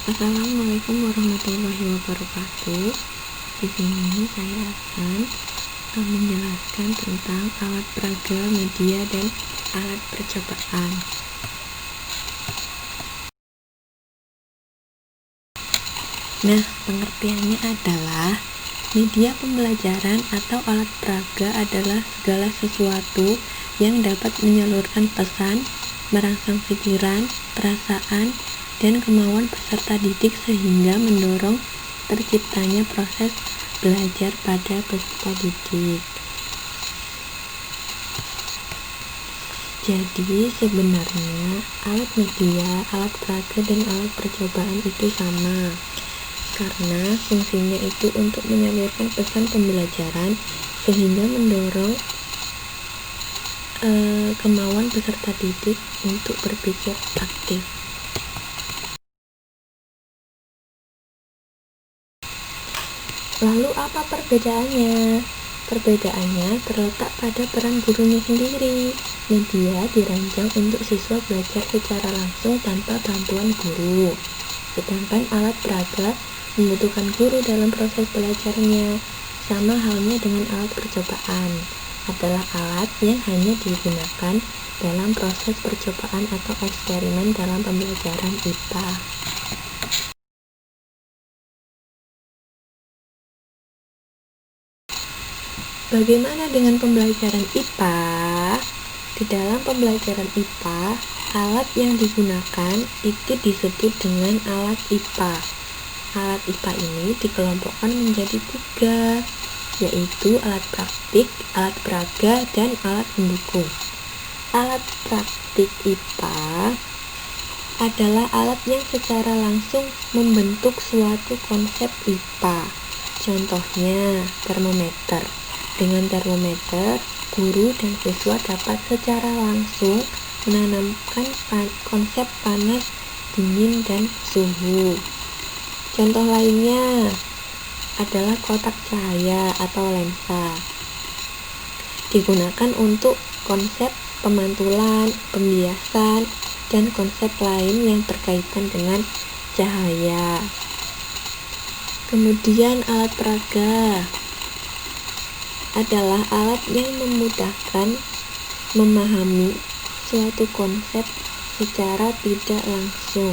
Assalamualaikum warahmatullahi wabarakatuh. Di sini saya akan menjelaskan tentang alat peraga, media, dan alat percobaan. Nah, pengertiannya adalah media pembelajaran atau alat peraga adalah segala sesuatu yang dapat menyalurkan pesan, merangsang pikiran, perasaan, dan kemauan peserta didik sehingga mendorong terciptanya proses belajar pada peserta didik. Jadi sebenarnya alat media, alat peraga, dan alat percobaan itu sama, karena fungsinya itu untuk menyalurkan pesan pembelajaran sehingga mendorong kemauan peserta didik untuk berpikir aktif. Lalu apa perbedaannya? Perbedaannya terletak pada peran gurunya sendiri. Media dirancang untuk siswa belajar secara langsung tanpa bantuan guru. Sedangkan alat peraga membutuhkan guru dalam proses belajarnya. Sama halnya dengan alat percobaan, adalah alat yang hanya digunakan dalam proses percobaan atau eksperimen dalam pembelajaran IPA. Bagaimana dengan pembelajaran IPA? Di dalam pembelajaran IPA, alat yang digunakan itu disebut dengan alat IPA. Alat IPA ini dikelompokkan menjadi 3, yaitu alat praktik, alat peraga, dan alat pendukung. Alat praktik IPA adalah alat yang secara langsung membentuk suatu konsep IPA. Contohnya, termometer. Dengan termometer, guru dan siswa dapat secara langsung menanamkan konsep panas, dingin, dan suhu. Contoh lainnya adalah kotak cahaya atau lensa. Digunakan untuk konsep pemantulan, pembiasan, dan konsep lain yang berkaitan dengan cahaya. Kemudian alat peraga adalah alat yang memudahkan memahami suatu konsep secara tidak langsung,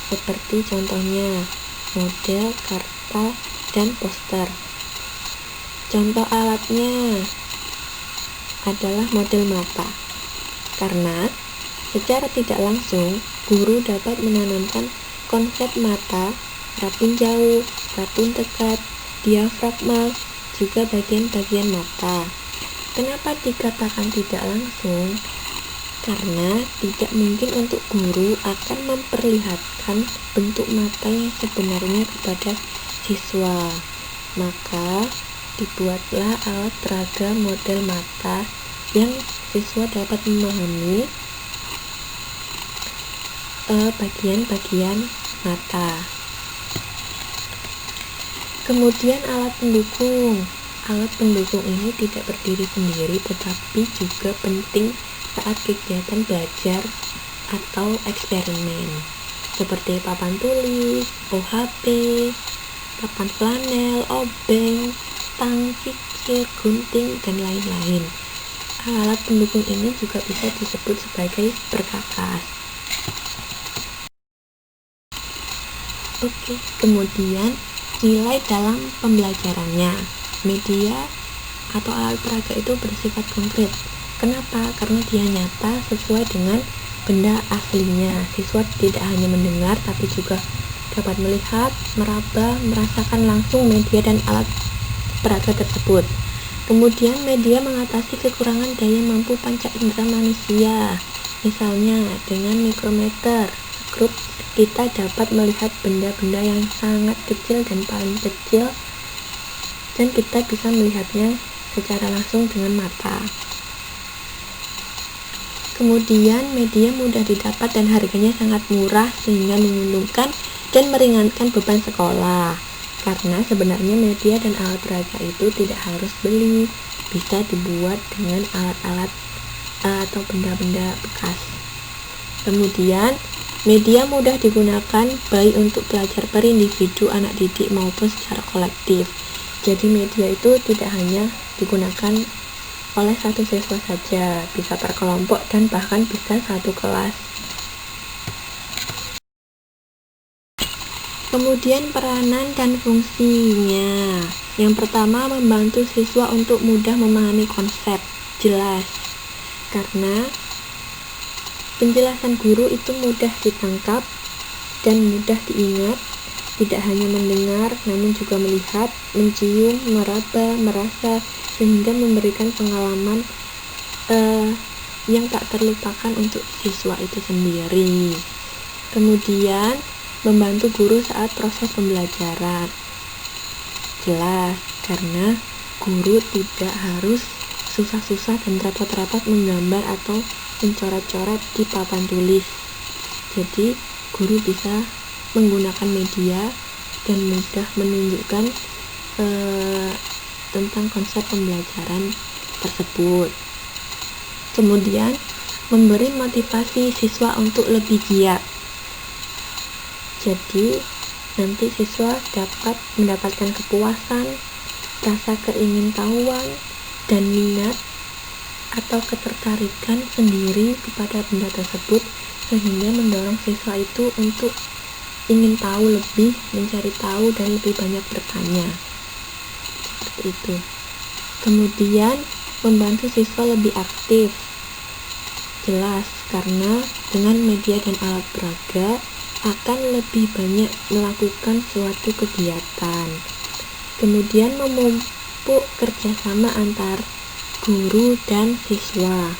seperti contohnya model, karta, dan poster. Contoh alatnya adalah model mata, karena secara tidak langsung guru dapat menanamkan konsep mata, rapun jauh, rapun dekat, diafragma, juga bagian-bagian mata. Kenapa dikatakan tidak langsung? Karena tidak mungkin untuk guru akan memperlihatkan bentuk mata yang sebenarnya kepada siswa. Maka dibuatlah alat peraga model mata yang siswa dapat memahami bagian-bagian mata. Kemudian alat pendukung. Alat pendukung ini tidak berdiri sendiri tetapi juga penting saat kegiatan belajar atau eksperimen, seperti papan tulis, OHP, papan flanel, obeng, tang, kikir, gunting, dan lain-lain. Alat pendukung ini juga bisa disebut sebagai perkakas. Oke, kemudian nilai dalam pembelajarannya. Media atau alat peraga itu bersifat konkret. Kenapa? Karena dia nyata sesuai dengan benda aslinya. Siswa tidak hanya mendengar tapi juga dapat melihat, meraba, merasakan langsung media dan alat peraga tersebut. Kemudian media mengatasi kekurangan daya mampu panca indera manusia. Misalnya dengan mikrometer, skrup, kita dapat melihat benda-benda yang sangat kecil dan paling kecil, dan kita bisa melihatnya secara langsung dengan mata. Kemudian media mudah didapat dan harganya sangat murah sehingga menguntungkan dan meringankan beban sekolah. Karena sebenarnya media dan alat peraga itu tidak harus beli, bisa dibuat dengan alat-alat atau benda-benda bekas. Kemudian Media mudah digunakan baik untuk belajar per individu anak didik maupun secara kolektif. Jadi media itu tidak hanya digunakan oleh satu siswa saja, bisa per kelompok dan bahkan bisa satu kelas. Kemudian peranan dan fungsinya. Yang pertama, membantu siswa untuk mudah memahami konsep. Jelas, karena penjelasan guru itu mudah ditangkap dan mudah diingat, tidak hanya mendengar namun juga melihat, mencium, meraba, merasa, sehingga memberikan pengalaman yang tak terlupakan untuk siswa itu sendiri. Kemudian membantu guru saat proses pembelajaran. Jelas, karena guru tidak harus susah-susah dan repot-repot menggambar atau mencoret-coret di papan tulis. Jadi guru bisa menggunakan media dan mudah menunjukkan tentang konsep pembelajaran tersebut. Kemudian memberi motivasi siswa untuk lebih giat. Jadi nanti siswa dapat mendapatkan kepuasan, rasa keingintahuan, dan minat atau ketertarikan sendiri kepada benda tersebut, sehingga mendorong siswa itu untuk ingin tahu lebih, mencari tahu, dan lebih banyak bertanya. Seperti itu. Kemudian membantu siswa lebih aktif. Jelas, karena dengan media dan alat peraga akan lebih banyak melakukan suatu kegiatan. Kemudian memupuk kerjasama antar guru dan siswa,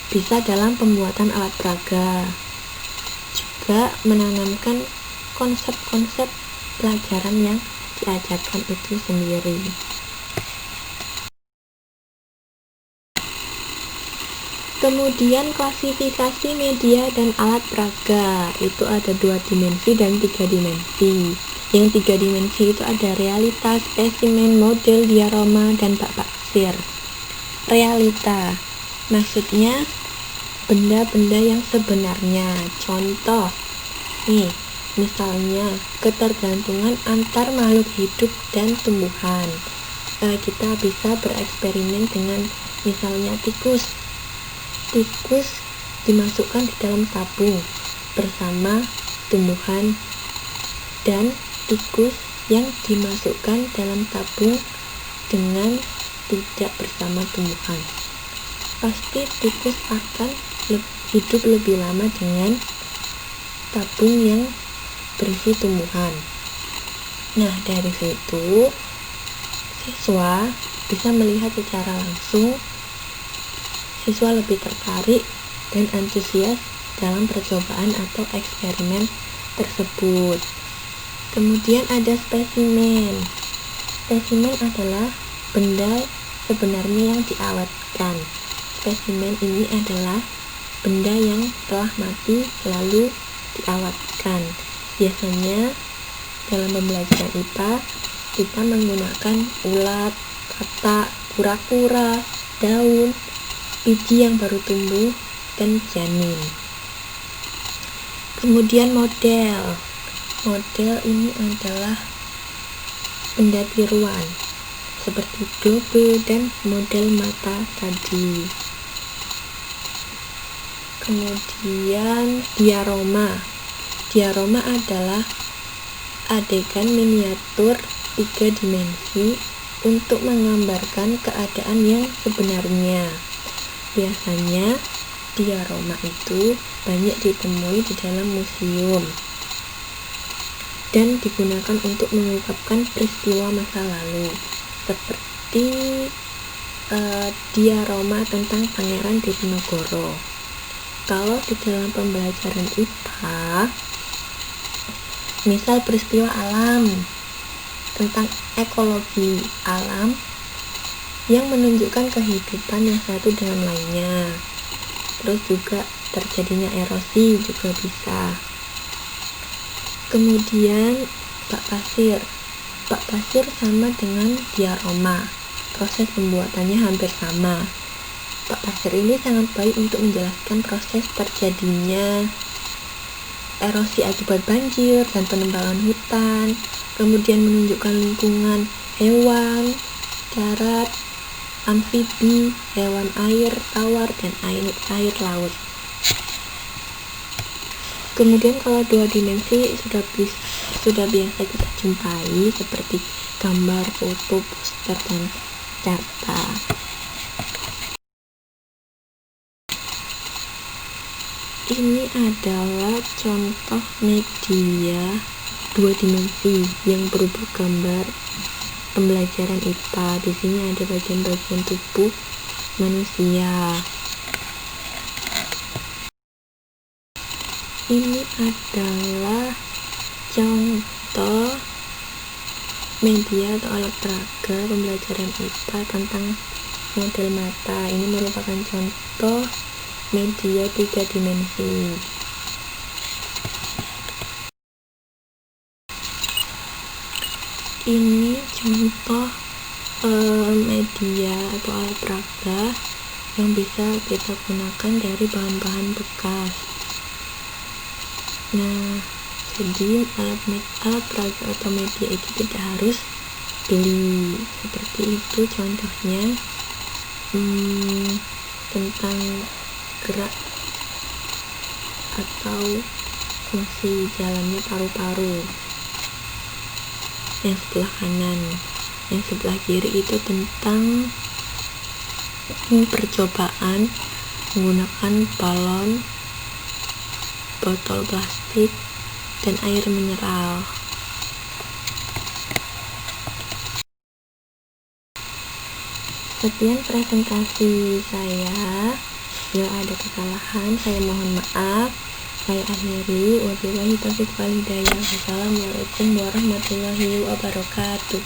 bisa dalam pembuatan alat peraga, juga menanamkan konsep-konsep pelajaran yang diajarkan itu sendiri. Kemudian klasifikasi media dan alat peraga itu ada 2 dimensi dan 3 dimensi. Yang 3 dimensi itu ada realita, spesimen, model, diorama, dan bak pasir. Realita maksudnya benda-benda yang sebenarnya. Contoh nih, misalnya ketergantungan antar makhluk hidup dan tumbuhan. Kita bisa bereksperimen dengan misalnya tikus dimasukkan di dalam tabung bersama tumbuhan, dan tikus yang dimasukkan dalam tabung dengan tidak bersama tumbuhan. Pasti tikus akan hidup lebih lama dengan tabung yang berisi tumbuhan. Nah, dari situ siswa bisa melihat secara langsung, siswa lebih tertarik dan antusias dalam percobaan atau eksperimen tersebut. Kemudian ada spesimen. Spesimen adalah benda sebenarnya yang diawetkan. Spesimen ini adalah benda yang telah mati lalu diawetkan. Biasanya dalam pembelajaran IPA kita menggunakan ulat, katak, kura-kura, daun, biji yang baru tumbuh, dan janin. Kemudian model ini adalah benda tiruan seperti globe dan model mata tadi. Kemudian diorama adalah adegan miniatur 3 dimensi untuk menggambarkan keadaan yang sebenarnya. Biasanya diorama itu banyak ditemui di dalam museum dan digunakan untuk mengungkapkan peristiwa masa lalu, seperti diorama tentang Pangeran Diponegoro. Kalau di dalam pembelajaran IPA, misal peristiwa alam, tentang ekologi alam yang menunjukkan kehidupan yang satu dengan lainnya, terus juga terjadinya erosi juga bisa. Kemudian bak pasir sama dengan diorama, proses pembuatannya hampir sama. Pak Pasir ini sangat baik untuk menjelaskan proses terjadinya erosi akibat banjir dan penebangan hutan, kemudian menunjukkan lingkungan hewan, darat, amfibi, hewan air, tawar, dan air laut. Kemudian kalau dua dimensi sudah biasa kita jumpai seperti gambar, foto, poster, dan carta. Ini adalah contoh media dua dimensi yang berupa gambar pembelajaran IPA. Di sini ada bagian-bagian tubuh manusia. Ini adalah contoh media atau alat peraga pembelajaran IPA tentang model mata. Ini merupakan contoh media 3 dimensi. Ini contoh media atau alat peraga yang bisa kita gunakan dari bahan-bahan bekas. Nah, jadi alat peraga atau media itu tidak harus beli. Seperti itu contohnya tentang gerak atau fungsi jalannya paru-paru. Yang sebelah kanan, yang sebelah kiri itu tentang percobaan menggunakan balon, botol plastik, dan air mineral. Sekian presentasi saya. Bila ada kesalahan, saya mohon maaf. Saya akhiri. Wabillahi taufiq wal hidayah. Wassalamualaikum warahmatullahi wabarakatuh.